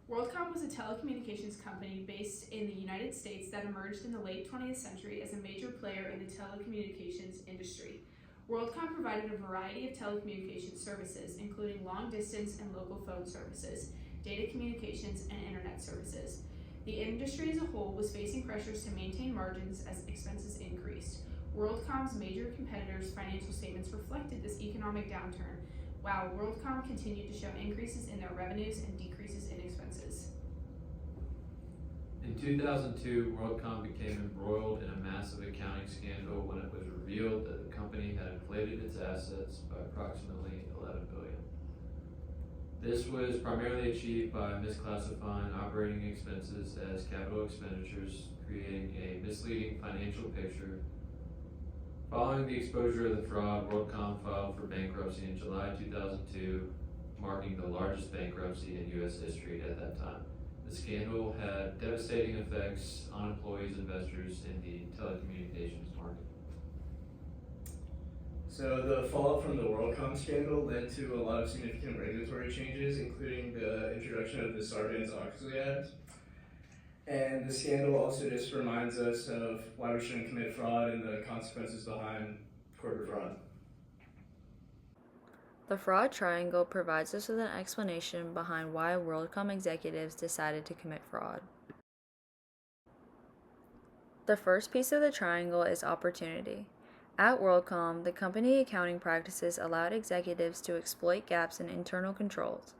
WorldCom was a telecommunications company based in the United States that emerged in the late 20th century as a major player in the telecommunications industry. WorldCom provided a variety of telecommunications services, including long-distance and local phone services, data communications, and internet services. The industry as a whole was facing pressures to maintain margins as expenses increased. WorldCom's major competitors' financial statements reflected this economic downturn, while WorldCom continued to show increases in their revenues and decreases in expenses. In 2002, WorldCom became embroiled in a massive accounting scandal when it was revealed that the company had inflated its assets by approximately $11 billion. This was primarily achieved by misclassifying operating expenses as capital expenditures, creating a misleading financial picture. Following the exposure of the fraud, WorldCom filed for bankruptcy in July 2002, marking the largest bankruptcy in U.S. history at that time. The scandal had devastating effects on employees and investors in the telecommunications market. So the fallout from the WorldCom scandal led to a lot of significant regulatory changes, including the introduction of the Sarbanes-Oxley Act. And the scandal also just reminds us of why we shouldn't commit fraud and the consequences behind corporate fraud. The fraud triangle provides us with an explanation behind why WorldCom executives decided to commit fraud. The first piece of the triangle is opportunity. At WorldCom, the company accounting practices allowed executives to exploit gaps in internal controls.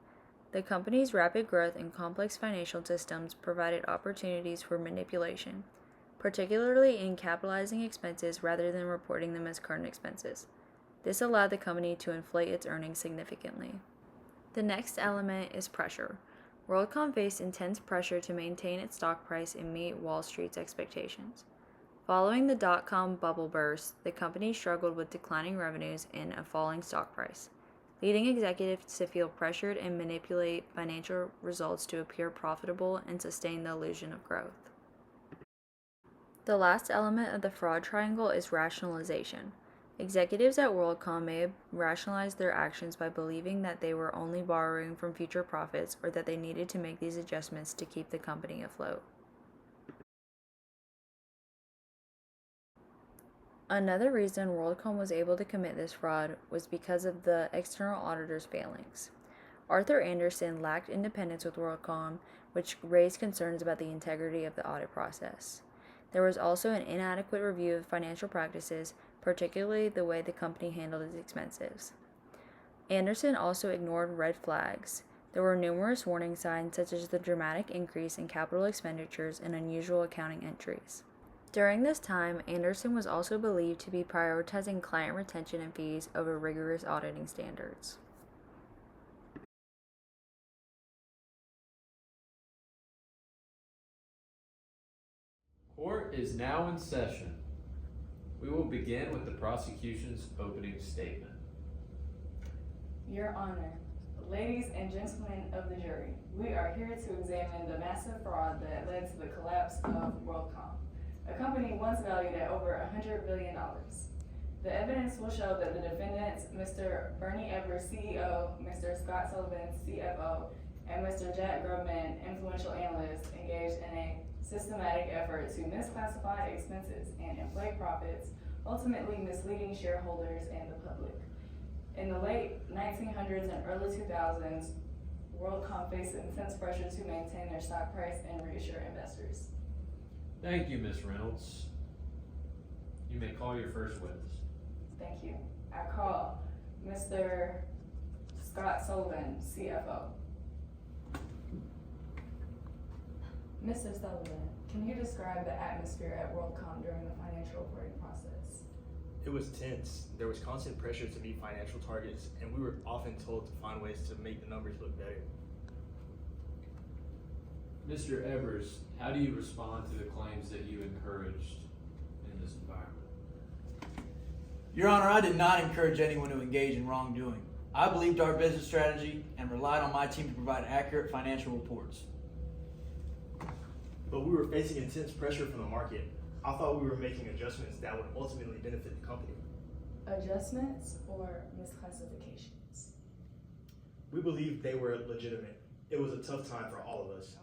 The company's rapid growth and complex financial systems provided opportunities for manipulation, particularly in capitalizing expenses rather than reporting them as current expenses. This allowed the company to inflate its earnings significantly. The next element is pressure. WorldCom faced intense pressure to maintain its stock price and meet Wall Street's expectations. Following the dot-com bubble burst, the company struggled with declining revenues and a falling stock price, leading executives to feel pressured and manipulate financial results to appear profitable and sustain the illusion of growth. The last element of the fraud triangle is rationalization. Executives at WorldCom may have rationalized their actions by believing that they were only borrowing from future profits or that they needed to make these adjustments to keep the company afloat. Another reason WorldCom was able to commit this fraud was because of the external auditor's failings. Arthur Andersen lacked independence with WorldCom, which raised concerns about the integrity of the audit process. There was also an inadequate review of financial practices, particularly the way the company handled its expenses. Andersen also ignored red flags. There were numerous warning signs such as the dramatic increase in capital expenditures and unusual accounting entries. During this time, Andersen was also believed to be prioritizing client retention and fees over rigorous auditing standards. Court is now in session. We will begin with the prosecution's opening statement. Your Honor, ladies and gentlemen of the jury, we are here to examine the massive fraud that led to the collapse of WorldCom, a company once valued at over $100 billion. The evidence will show that the defendants, Mr. Bernie Evers, CEO, Mr. Scott Sullivan, CFO, and Mr. Jack Grubman, influential analyst, engaged in a systematic effort to misclassify expenses and inflate profits, ultimately misleading shareholders and the public. In the late 1900s and early 2000s, WorldCom faced intense pressure to maintain their stock price and reassure investors. Thank you, Ms. Reynolds. You may call your first witness. Thank you. I call Mr. Scott Sullivan, CFO. Mr. Sullivan, can you describe the atmosphere at WorldCom during the financial reporting process? It was tense. There was constant pressure to meet financial targets, and we were often told to find ways to make the numbers look better. Mr. Evers, how do you respond to the claims that you encouraged in this environment? Your Honor, I did not encourage anyone to engage in wrongdoing. I believed our business strategy and relied on my team to provide accurate financial reports. But we were facing intense pressure from the market. I thought we were making adjustments that would ultimately benefit the company. Adjustments or misclassifications? We believed they were legitimate. It was a tough time for all of us.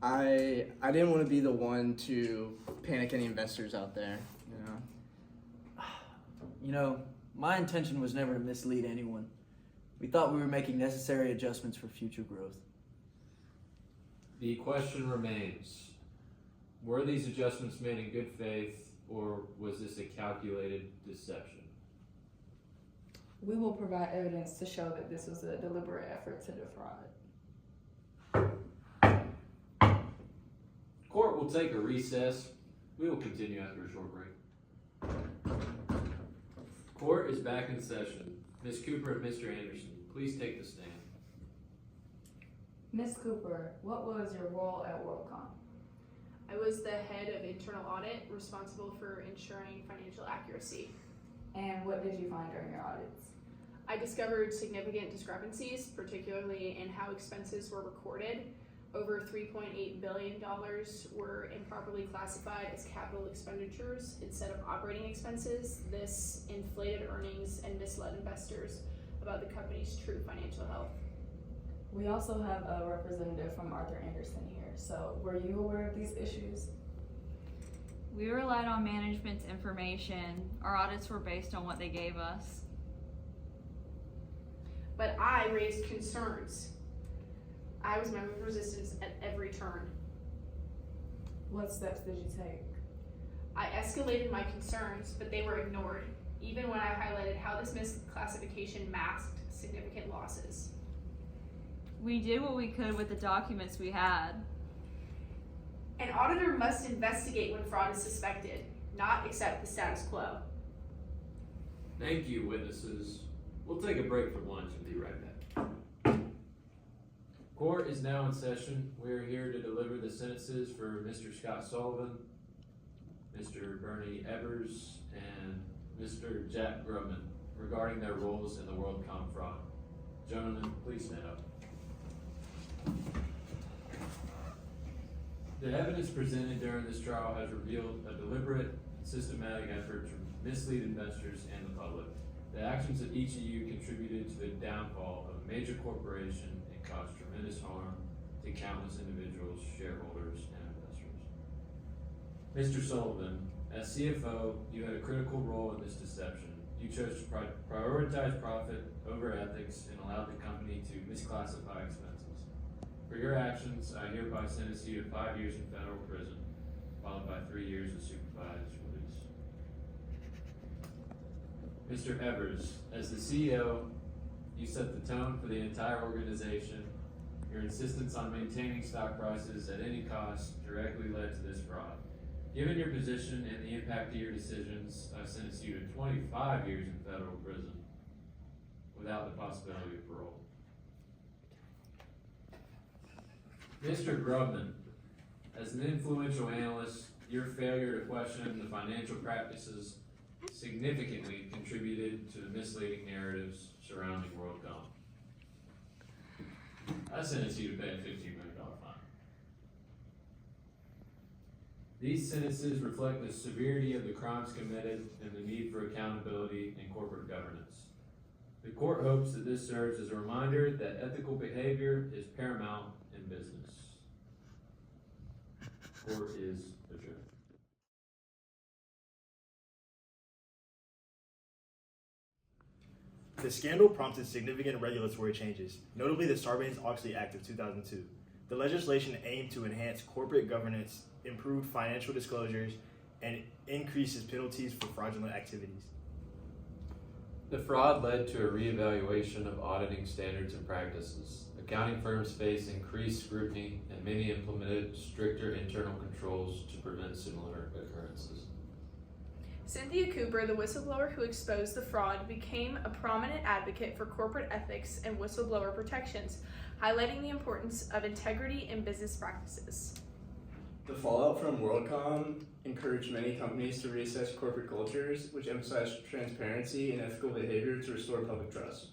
I didn't want to be the one to panic any investors out there, you know. You know, my intention was never to mislead anyone. We thought we were making necessary adjustments for future growth. The question remains, were these adjustments made in good faith, or was this a calculated deception? We will provide evidence to show that this was a deliberate effort to defraud. Court will take a recess. We will continue after a short break. Court is back in session. Ms. Cooper and Mr. Anderson, please take the stand. Ms. Cooper, what was your role at WorldCom? I was the head of internal audit, responsible for ensuring financial accuracy. And what did you find during your audits? I discovered significant discrepancies, particularly in how expenses were recorded. Over $3.8 billion were improperly classified as capital expenditures instead of operating expenses. This inflated earnings and misled investors about the company's true financial health. We also have a representative from Arthur Anderson here, so were you aware of these issues? We relied on management's information. Our audits were based on what they gave us. But I raised concerns. I was met with resistance at every turn. What steps did you take? I escalated my concerns, but they were ignored, even when I highlighted how this misclassification masked significant losses. We did what we could with the documents we had. An auditor must investigate when fraud is suspected, not accept the status quo. Thank you, witnesses. We'll take a break from lunch and be right back. Court is now in session. We are here to deliver the sentences for Mr. Scott Sullivan, Mr. Bernie Evers, and Mr. Jack Grumman regarding their roles in the WorldCom fraud. Gentlemen, please stand up. The evidence presented during this trial has revealed a deliberate, systematic effort to mislead investors and the public. The actions of each of you contributed to the downfall of a major corporation and caused tremendous harm to countless individuals, shareholders, and investors. Mr. Sullivan, as CFO, you had a critical role in this deception. You chose to prioritize profit over ethics and allowed the company to misclassify expenses. For your actions, I hereby sentence you to 5 years in federal prison, followed by 3 years of supervised release. Mr. Evers, as the CEO, you set the tone for the entire organization. Your insistence on maintaining stock prices at any cost directly led to this fraud. Given your position and the impact of your decisions, I sentence you to 25 years in federal prison without the possibility of parole. Mr. Grubman, as an influential analyst, your failure to question the financial practices significantly contributed to the misleading narratives surrounding WorldCom. I sentence you to pay a $15 million fine. These sentences reflect the severity of the crimes committed and the need for accountability in corporate governance. The court hopes that this serves as a reminder that ethical behavior is paramount in business. Court is adjourned. The scandal prompted significant regulatory changes, notably the Sarbanes-Oxley Act of 2002. The legislation aimed to enhance corporate governance, improve financial disclosures, and increases penalties for fraudulent activities. The fraud led to a reevaluation of auditing standards and practices. Accounting firms face increased scrutiny, and many implemented stricter internal controls to prevent similar occurrences. Cynthia Cooper, the whistleblower who exposed the fraud, became a prominent advocate for corporate ethics and whistleblower protections, highlighting the importance of integrity in business practices. The fallout from WorldCom encouraged many companies to reassess corporate cultures, which emphasize transparency and ethical behavior to restore public trust.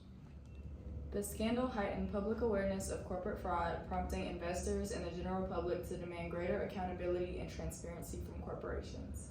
The scandal heightened public awareness of corporate fraud, prompting investors and the general public to demand greater accountability and transparency from corporations.